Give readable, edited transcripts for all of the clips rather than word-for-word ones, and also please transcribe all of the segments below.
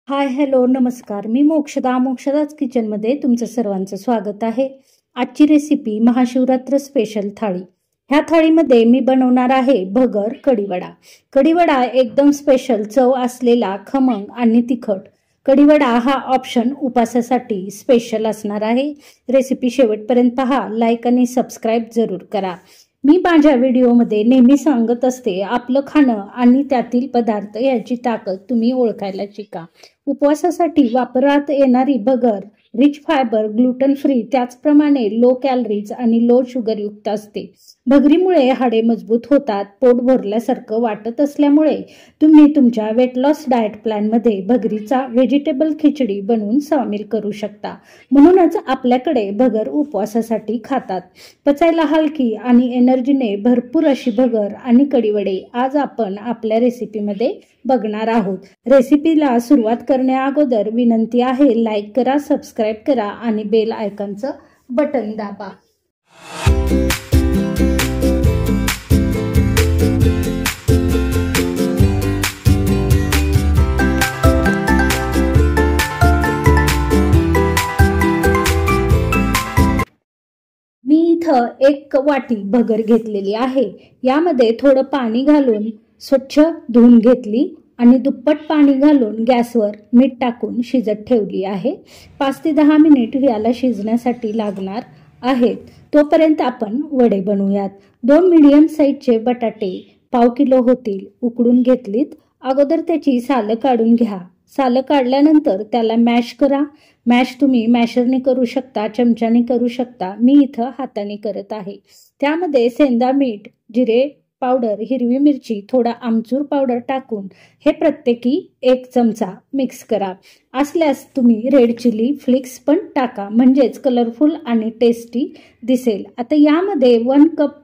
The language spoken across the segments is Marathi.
हाय हॅलो नमस्कार. मी मोक्षदाच किचनमध्ये तुमचं सर्वांचं स्वागत आहे. आजची रेसिपी महाशिवरात्र स्पेशल थाळी. ह्या थाळीमध्ये मी बनवणार आहे भगर कढीवडा. कढीवडा एकदम स्पेशल चव असलेला खमंग आणि तिखट. कढीवडा हा ऑप्शन उपासासाठी स्पेशल असणार आहे. रेसिपी शेवटपर्यंत पहा, लाईक आणि सबस्क्राईब जरूर करा. मी माझ्या व्हिडिओमध्ये नेहमी सांगत असते, आपलं खाणं आणि त्यातील पदार्थ याची ताकद तुम्ही ओळखायला शिका. उपवासासाठी वापरात येणारी भगर रिच फायबर, ग्लुटन फ्री, त्याचप्रमाणे लो कॅलरीज आणि लो शुगर युक्त असते. भगरीमुळे हाडे मजबूत होतात. पोट भरल्यासारखं वाटत असल्यामुळे तुम्ही तुमच्या वेट लॉस डाएट प्लॅनमध्ये भगरीचा व्हेजिटेबल खिचडी बनवून सामील करू शकता. म्हणूनच आपल्याकडे भगर उपवासासाठी खातात. पचायला हलकी आणि एनर्जीने भरपूर अशी भगर आणि कढीवडे आज आपण आपल्या रेसिपीमध्ये बघणार आहोत. रेसिपीला सुरुवात करण्याअगोदर विनंती आहे, लाईक करा, सबस्क्राईब करा आणि बेल आयकॉनचं बटन दाबा. मी इथं 1 वाटी भगर घेतलेली आहे. यामध्ये थोडं पाणी घालून स्वच्छ धुवून घेतली आणि दुप्पट पाणी घालून गॅसवर मीठ टाकून शिजत ठेवली आहे. 5 ते 10 मिनिट याला शिजण्यासाठी लागणार आहेत. तोपर्यंत आपण वडे बनवूयात. 2 मीडियम साईजचे बटाटे पाव किलो होतील उकडून घेतलीत. अगोदर त्याची सालं काढून घ्या. सालं काढल्यानंतर त्याला मॅश करा. मॅश तुम्ही मॅशरने करू शकता, चमच्याने करू शकता. मी इथं हाताने करत आहे. त्यामध्ये सेंदा मीठ, जिरे पावडर, हिरवी मिरची, थोडा आमचूर पावडर टाकून हे प्रत्येकी 1 चमचा मिक्स करा. असल्यास तुम्ही रेड चिली फ्लेक्स पण टाका, म्हणजेच कलरफुल आणि टेस्टी दिसेल. आता यामध्ये 1 कप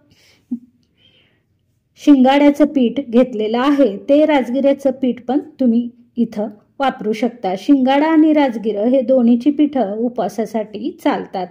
शिंगाड्याचं पीठ घेतलेलं आहे. ते राजगिऱ्याचं पीठ पण तुम्ही इथं वापरू शकता. शिंगाडा आणि राजगिरं हे दोन्हीची पिठं उपवासासाठी चालतात.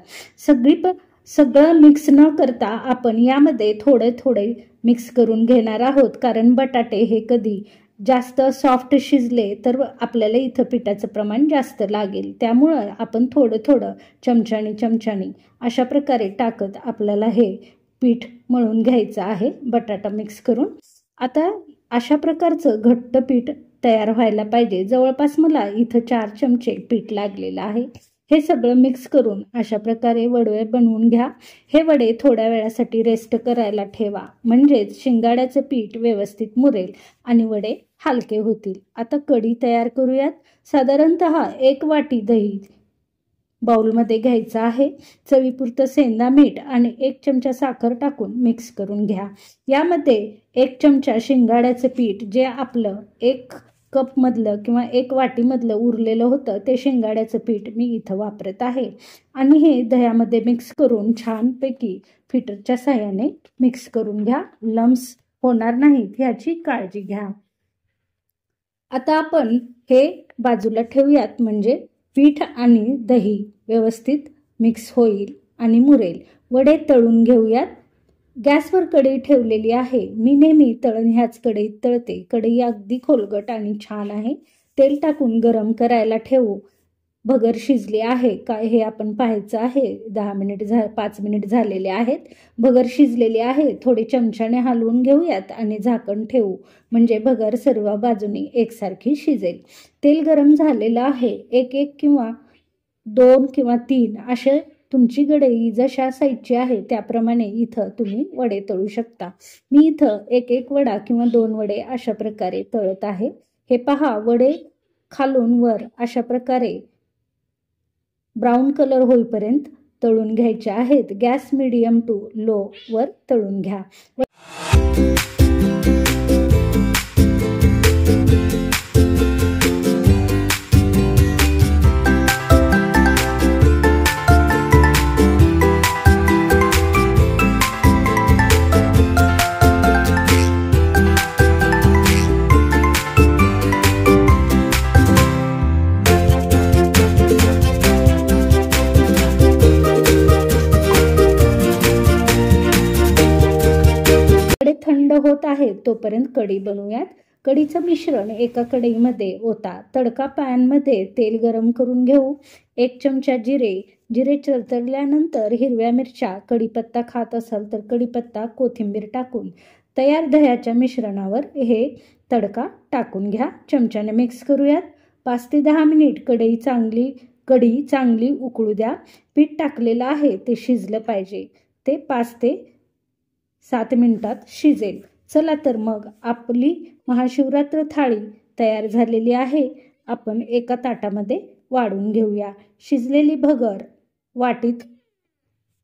सगळं मिक्स न करता आपण यामध्ये थोडे मिक्स करून घेणार आहोत, कारण बटाटे हे कधी जास्त सॉफ्ट शिजले तर आपल्याला इथं पिठाचं प्रमाण जास्त लागेल. त्यामुळं आपण थोडं चमच्यानी अशा प्रकारे टाकत आपल्याला हे पीठ मळून घ्यायचं आहे, बटाटा मिक्स करून. आता अशा प्रकारचं घट्ट पीठ तयार व्हायला पाहिजे. जवळपास मला इथं 4 चमचे पीठ लागलेलं आहे. हे सगळं मिक्स करून अशा प्रकारे वडे बनवून घ्या. हे वडे थोड्या वेळासाठी रेस्ट करायला ठेवा, म्हणजेच शिंगाड्याचं पीठ व्यवस्थित मुरेल आणि वडे हलके होतील. आता कढी तयार करूयात. साधारणतः 1 वाटी दही बाउलमध्ये घ्यायचं आहे. चवीपुरतं सेंदा मीठ आणि 1 चमचा साखर टाकून मिक्स करून घ्या. यामध्ये 1 चमचा शिंगाड्याचं पीठ, जे आपलं 1 कपमधलं किंवा 1 वाटीमधलं उरलेलं होतं ते शिंगाड्याचं पीठ मी इथं वापरत आहे. आणि हे दह्यामध्ये मिक्स करून छानपैकी फिटरच्या साहाय्याने मिक्स करून घ्या. लम्स होणार नाहीत याची काळजी घ्या. आता आपण हे बाजूला ठेवूयात, म्हणजे पीठ आणि दही व्यवस्थित मिक्स होईल आणि मुरेल. वडे तळून घेऊयात. गॅसवर कढई ठेवलेली आहे. मी नेहमी तळण ह्याच कढईत तळते. कढई अगदी खोलगट आणि छान आहे. तेल टाकून गरम करायला ठेवू. भगर शिजली आहे का हे आपण पाहायचं आहे. 5 मिनिट झालेले आहेत. भगर शिजलेली आहे. थोडी चमच्याने हलवून घेऊयात आणि झाकण ठेवू, म्हणजे भगर सर्व बाजूनी एकसारखी शिजेल. तेल गरम झालेलं आहे. 1 किंवा 2 किंवा 3 असे तुमची कढई जशा साईजची आहे त्याप्रमाणे इथं तुम्ही वडे तळू शकता. मी इथं 1 वडा किंवा 2 वडे अशा प्रकारे तळत आहे. हे पहा, वडे खालून वर अशा प्रकारे ब्राऊन कलर होईपर्यंत तळून घ्यायचे आहेत. गॅस मीडियम टू लो वर तळून घ्या. थंड होत आहे तोपर्यंत कढी बनवूयात. कढीचं मिश्रण एका कढईमध्ये ओता. तडका पॅनमध्ये तेल गरम करून घेऊ. 1 चमचा जिरे तळतळल्यानंतर हिरव्या मिरच्या, कढीपत्ता खात असाल तर कढीपत्ता, कोथिंबीर टाकून तयार दह्याच्या मिश्रणावर हे तडका टाकून घ्या. चमच्याने मिक्स करूयात. 5 ते 10 मिनिट कढी चांगली उकळू द्या. पीठ टाकलेलं आहे ते शिजलं पाहिजे. ते 5 ते 7 मिनिटात शिजेल. चला तर मग आपली महाशिवरात्र थाळी तयार झालेली आहे. आपण एका ताटामध्ये वाढून घेऊया. शिजलेली भगर, वाटीत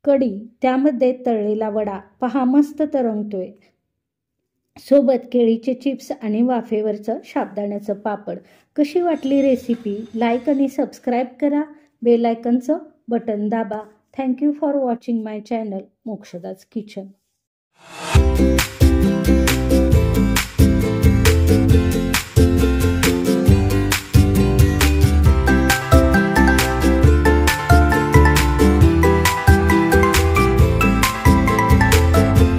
कढी, त्यामध्ये तळलेला वडा पहा मस्त तरंगतोय. सोबत केळीचे चिप्स आणि वाफेवरचं साबुदाण्याचं पापड. कशी वाटली रेसिपी? लाईक आणि सबस्क्राईब करा. बेल आयकॉनचं बटन दाबा. Thank you for watching my channel मोक्षदाच किचन.